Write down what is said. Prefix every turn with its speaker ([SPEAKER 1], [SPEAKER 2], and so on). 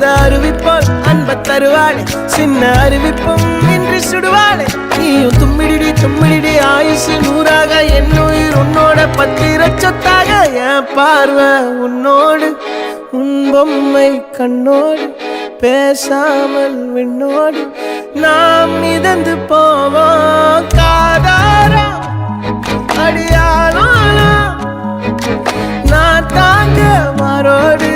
[SPEAKER 1] அந்த அறிவிப்போல் அன்ப தருவாளே சின்ன அறிவிப்பும் இன்றி சுடுவாளே நீயும் தும்மிடி தும்மிடி ஆயுசு நூறாக என் உயிர் உன்னோட பத்திர சொத்தாக என் பார்வை உன்னோடு உன் பொம்மை கண்ணோடு பேசாமல் விண்ணோடு நாம் மிதந்து போவோம் காதாரா அடியாளோ நான் தாங்க மாறோடு